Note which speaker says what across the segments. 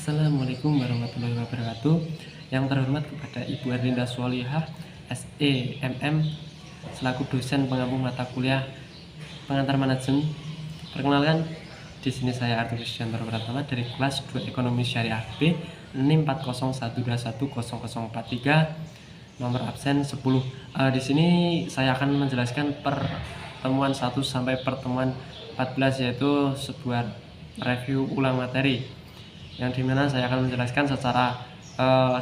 Speaker 1: Assalamualaikum warahmatullahi wabarakatuh. Yang terhormat kepada Ibu Erlinda Sholihah, SEMM, selaku dosen pengampu mata kuliah pengantar manajemen. Perkenalkan, di sini saya Arthur Kristianto Pratama dari kelas 2 Ekonomi Syariah B, NIM 4012100043, nomor absen 10. Di sini saya akan menjelaskan pertemuan 1 sampai pertemuan 14, yaitu sebuah review ulang materi, yang dimana saya akan menjelaskan secara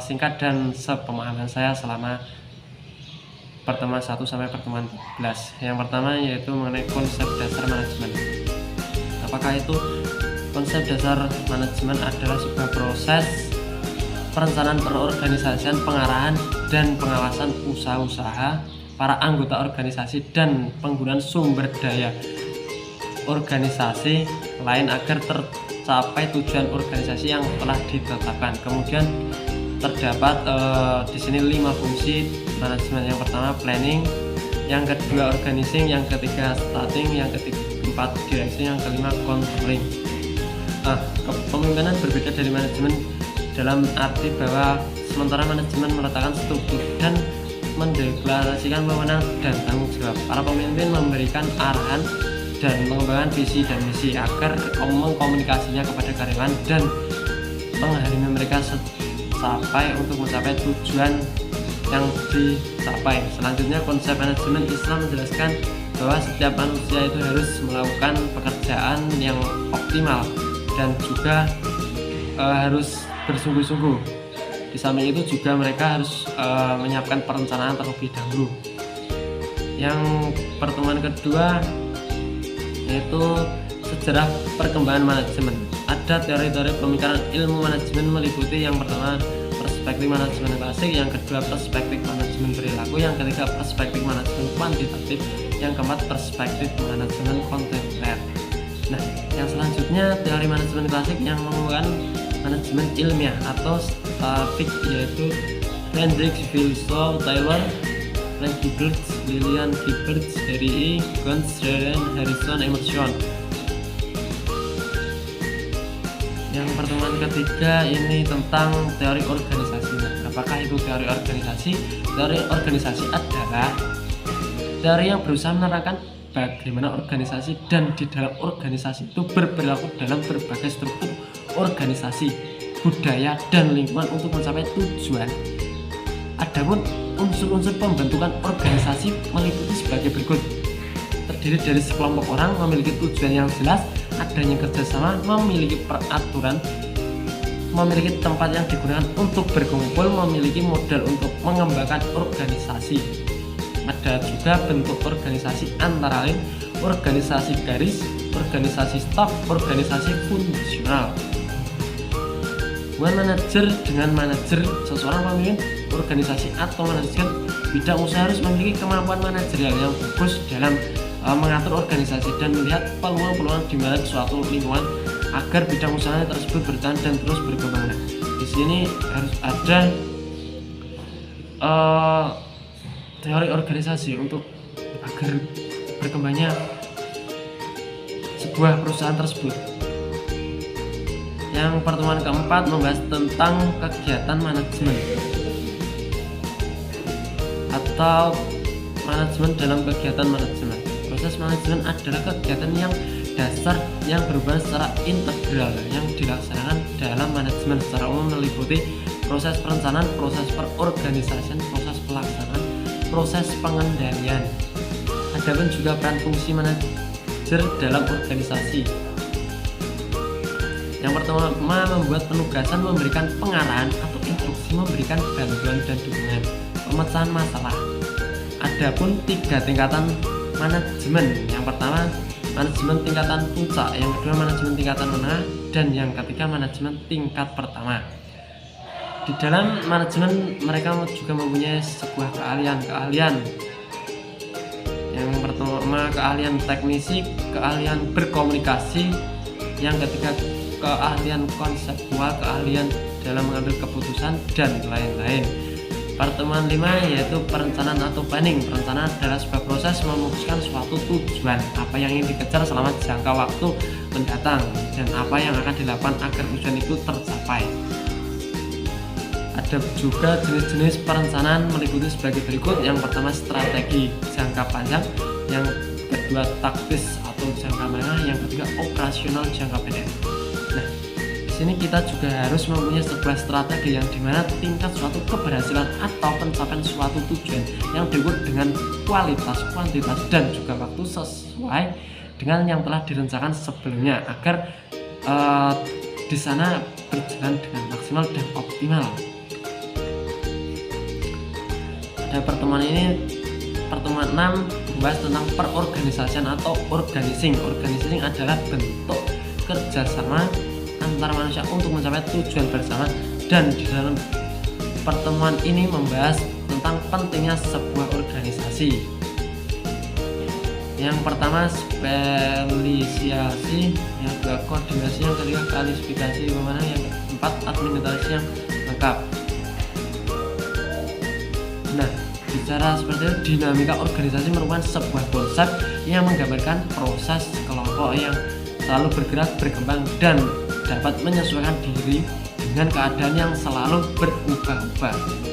Speaker 1: singkat dan sepemahaman saya selama pertemuan 1 sampai pertemuan 14. Yang pertama yaitu mengenai konsep dasar manajemen. Apakah itu konsep dasar manajemen? Adalah sebuah proses perencanaan perorganisasian, pengarahan dan pengawasan usaha-usaha para anggota organisasi dan penggunaan sumber daya organisasi lain agar tercapai tujuan organisasi yang telah ditetapkan. Kemudian terdapat di sini 5 fungsi manajemen. Yang pertama planning, yang kedua organizing, yang ketiga starting, yang keempat direction, yang kelima controlling. Kepemimpinan berbeda dari manajemen dalam arti bahwa sementara manajemen meletakkan struktur dan mendeklarasikan wewenang dan tanggung jawab, para pemimpin memberikan arahan dan mengembangkan visi dan misi agar mengkomunikasinya kepada karyawan dan penghasilan mereka sampai untuk mencapai tujuan yang dicapai. Selanjutnya, konsep manajemen Islam menjelaskan bahwa setiap manusia itu harus melakukan pekerjaan yang optimal dan juga harus bersungguh-sungguh. Di samping itu juga mereka harus menyiapkan perencanaan terlebih dahulu. Yang pertemuan kedua yaitu sejarah perkembangan manajemen. Ada teori-teori pemikiran ilmu manajemen meliputi yang pertama perspektif manajemen klasik, yang kedua perspektif manajemen perilaku, yang ketiga perspektif manajemen kuantitatif, yang keempat perspektif manajemen kontemporer. Nah, yang selanjutnya teori manajemen klasik yang menggunakan manajemen ilmiah atau statistik, yaitu Hendrik Wilson, Taylor, Frank Gilbert, Lillian Gilbert, Harry E. Gons, Harrison, Emerson. Yang pertemuan ketiga ini tentang teori organisasi. Apakah itu teori organisasi? Teori organisasi adalah teori yang berusaha menerangkan bagaimana organisasi dan di dalam organisasi itu berperilaku dalam berbagai struktur organisasi, budaya, dan lingkungan untuk mencapai tujuan. Adapun unsur-unsur pembentukan organisasi meliputi sebagai berikut: terdiri dari sekelompok orang, memiliki tujuan yang jelas, adanya kerjasama, memiliki peraturan, memiliki tempat yang digunakan untuk berkumpul, memiliki modal untuk mengembangkan organisasi. Ada juga bentuk organisasi antara lain organisasi garis, organisasi staf, organisasi fungsional. Manajer dengan manajer, seseorang pemimpin organisasi atau manajer bidang usaha harus memiliki kemampuan manajerial yang bagus dalam mengatur organisasi dan melihat peluang-peluang di mana suatu lingkungan agar bidang usaha tersebut bertahan dan terus berkembang. Nah, di sini harus ada teori organisasi untuk agar berkembangnya sebuah perusahaan tersebut. Yang pertemuan keempat membahas tentang kegiatan manajemen atau manajemen dalam kegiatan manajemen. Proses manajemen adalah kegiatan yang dasar yang berhubungan secara integral yang dilaksanakan dalam manajemen. Secara umum meliputi proses perencanaan, proses perorganisasian, proses pelaksanaan, proses pengendalian. Adapun juga peran fungsi manajer dalam organisasi. Yang pertama, membuat penugasan, memberikan pengarahan atau instruksi, memberikan bantuan dan dukungan, pemecahan masalah. Adapun 3 tingkatan manajemen. Yang pertama, manajemen tingkatan puncak, yang kedua manajemen tingkatan menengah, dan yang ketiga manajemen tingkat pertama. Di dalam manajemen mereka juga mempunyai sebuah keahlian. Yang pertama keahlian teknisi, keahlian berkomunikasi, yang ketiga keahlian konseptual, keahlian dalam mengambil keputusan, dan lain-lain. Pertemuan 5 yaitu perencanaan atau planning. Perencanaan adalah sebuah proses memutuskan suatu tujuan, apa yang ingin dikejar selama jangka waktu mendatang, dan apa yang akan dilakukan agar tujuan itu tercapai. Ada juga jenis-jenis perencanaan meliputi sebagai berikut. Yang pertama, strategi jangka panjang. Yang kedua, taktis atau jangka menengah. Yang ketiga, operasional jangka pendek. Nah, di sini kita juga harus mempunyai sebuah strategi yang dimana tingkat suatu keberhasilan atau pencapaian suatu tujuan yang diukur dengan kualitas, kuantitas, dan juga waktu sesuai dengan yang telah direncanakan sebelumnya agar di sana berjalan dengan maksimal dan optimal. Pada pertemuan ini, pertemuan 6 membahas tentang perorganisasian atau organizing. Organizing adalah bentuk kerjasama antar manusia untuk mencapai tujuan bersama, dan di dalam pertemuan ini membahas tentang pentingnya sebuah organisasi. Yang pertama, spesialisasi. Yang kedua, koordinasi. Yang ketiga, klasifikasi pemenang. Yang keempat, administrasi yang lengkap. Nah, bicara seperti itu, dinamika organisasi merupakan sebuah konsep yang menggambarkan proses kelompok yang selalu bergerak, berkembang, dan dapat menyesuaikan diri dengan keadaan yang selalu berubah-ubah.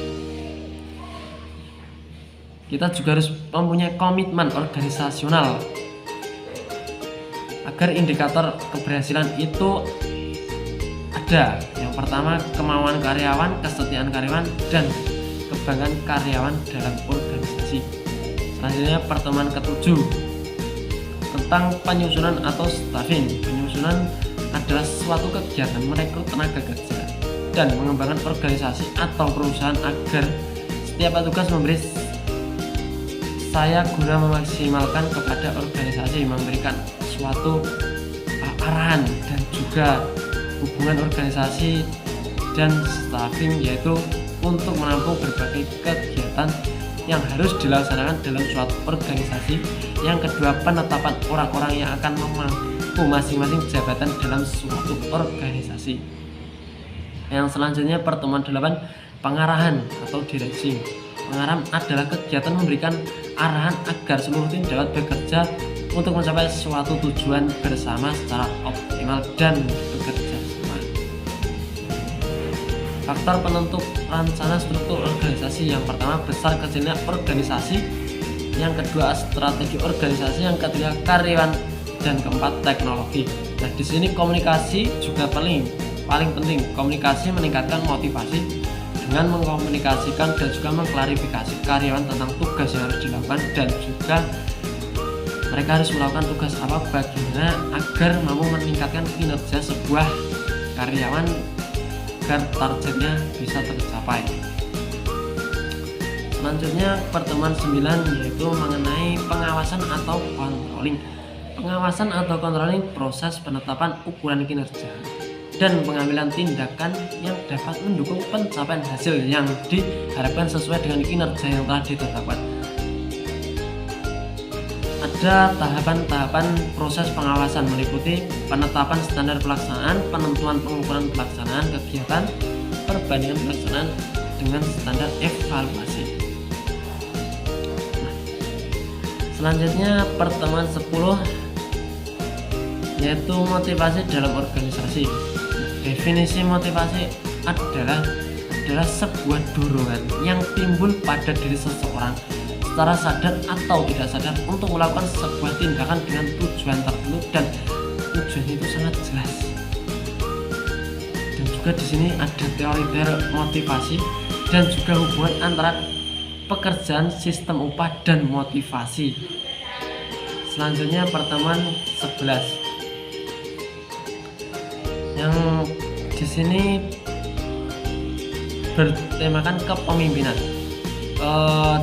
Speaker 1: Kita juga harus mempunyai komitmen organisasional agar indikator keberhasilan itu ada. Yang pertama, kemauan karyawan, kesetiaan karyawan, dan kebanggaan karyawan dalam organisasi. Selanjutnya, pertemuan ke-7 tentang penyusunan atau staffing. Penyusunan adalah suatu kegiatan merekrut tenaga kerja dan mengembangkan organisasi atau perusahaan agar setiap petugas memberi saya guna memaksimalkan kepada organisasi, memberikan suatu arahan dan juga hubungan organisasi dan staffing, yaitu untuk menampung berbagai kegiatan yang harus dilaksanakan dalam suatu organisasi. Yang kedua, penetapan orang-orang yang akan memangku masing-masing jabatan dalam suatu organisasi. Yang selanjutnya, pertemuan 8, pengarahan atau directing. Pengarahan adalah kegiatan memberikan arahan agar seluruh tim dapat bekerja untuk mencapai suatu tujuan bersama secara optimal dan bekerja sama. Faktor penentu rencana struktur organisasi. Yang pertama, besar kecilnya organisasi. Yang kedua, strategi organisasi. Yang ketiga, karyawan. Dan keempat, teknologi. Nah, di sini komunikasi juga paling penting. Komunikasi meningkatkan motivasi dengan mengkomunikasikan dan juga mengklarifikasi karyawan tentang tugas yang harus dilakukan, dan juga mereka harus melakukan tugas apa, bagaimana agar mampu meningkatkan kinerja sebuah karyawan agar targetnya bisa tercapai. Selanjutnya, pertemuan 9 yaitu mengenai pengawasan atau controlling. Pengawasan atau controlling proses penetapan ukuran kinerja dan pengambilan tindakan yang dapat mendukung pencapaian hasil yang diharapkan sesuai dengan kinerja yang telah ditetapkan. Ada tahapan-tahapan proses pengawasan, meliputi penetapan standar pelaksanaan, penentuan pengukuran pelaksanaan kegiatan, perbandingan pelaksanaan dengan standar evaluasi. Selanjutnya, pertemuan 10 yaitu motivasi dalam organisasi. Definisi motivasi adalah sebuah dorongan yang timbul pada diri seseorang secara sadar atau tidak sadar untuk melakukan sebuah tindakan dengan tujuan tertentu, dan tujuan itu sangat jelas. Dan juga di sini ada teori motivasi dan juga hubungan antara pekerjaan, sistem upah, dan motivasi. Selanjutnya, pertemuan 11 yang di sini bertemakan kepemimpinan.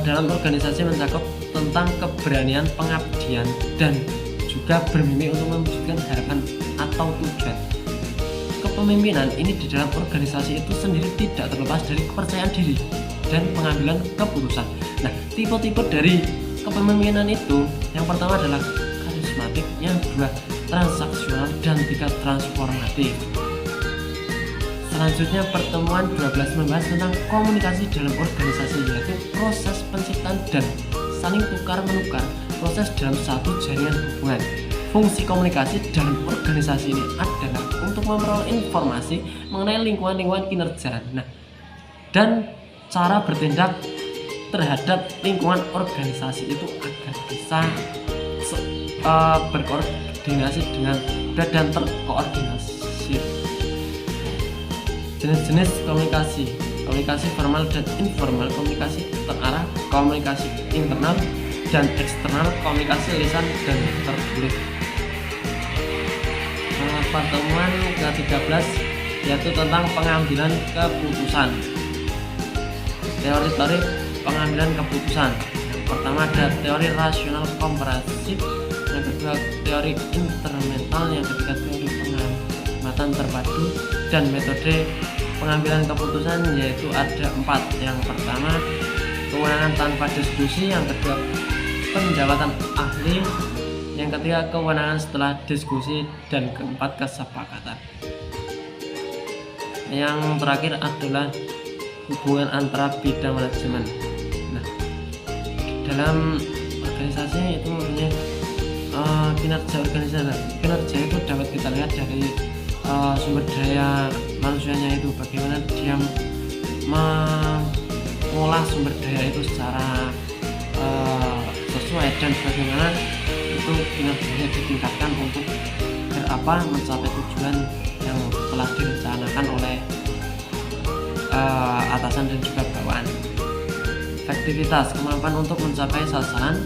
Speaker 1: Dalam organisasi mencakup tentang keberanian, pengabdian, dan juga bermimpi untuk mewujudkan harapan atau tujuan. Kepemimpinan ini di dalam organisasi itu sendiri tidak terlepas dari kepercayaan diri dan pengambilan keputusan. Nah, tipe-tipe dari kepemimpinan itu, yang pertama adalah karismatik, yang kedua transaksional, dan tiga transformatif. Selanjutnya pertemuan 12 membahas tentang komunikasi dalam organisasi, yaitu proses penciptaan dan saling tukar-menukar proses dalam satu jaringan hubungan. Fungsi komunikasi dalam organisasi ini adalah untuk memperoleh informasi mengenai lingkungan kinerja, dan cara bertindak terhadap lingkungan organisasi itu agar bisa berkoordinasi dengan dan terkoordinasi. Jenis-jenis komunikasi formal dan informal, komunikasi terarah, komunikasi internal dan eksternal, komunikasi lisan dan tertulis. Pertemuan ke-13 yaitu tentang pengambilan keputusan. Teori-teori pengambilan keputusan. Yang pertama ada teori rasional komparasif, yang kedua teori instrumental, yang ketiga teori pengamatan terpadu, dan metode pengambilan keputusan yaitu ada 4. Yang pertama kewenangan tanpa diskusi, yang kedua penjabatan ahli, yang ketiga kewenangan setelah diskusi, dan keempat kesepakatan. Yang terakhir adalah hubungan antara bidang manajemen. Dalam organisasi itu maksudnya kinerja organisasi. Kinerja itu dapat kita lihat dari sumber daya manusianya, itu bagaimana dia mengolah sumber daya itu secara sesuai, dan bagaimana itu kinerjanya ditingkatkan untuk mencapai tujuan yang telah direncanakan oleh atasan dan juga bawahan. Efektivitas, kemampuan untuk mencapai sasaran,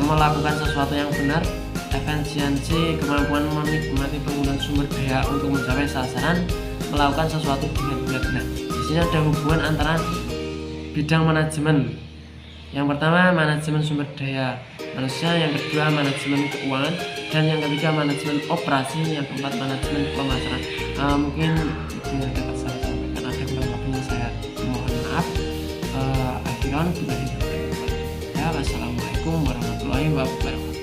Speaker 1: melakukan sesuatu yang benar. Efisiensi, kemampuan menikmati penggunaan sumber daya untuk mencapai sasaran, melakukan sesuatu dengan benar. Di sini ada hubungan antara bidang manajemen. Yang pertama manajemen sumber daya manusia, yang kedua manajemen keuangan, dan yang ketiga manajemen operasi, yang keempat manajemen pemasaran. Mungkin itu yang dapat saya sampaikan. Ada kurang lebihnya saya mohon maaf. Akhiran bila wassalamualaikum warahmatullahi wabarakatuh.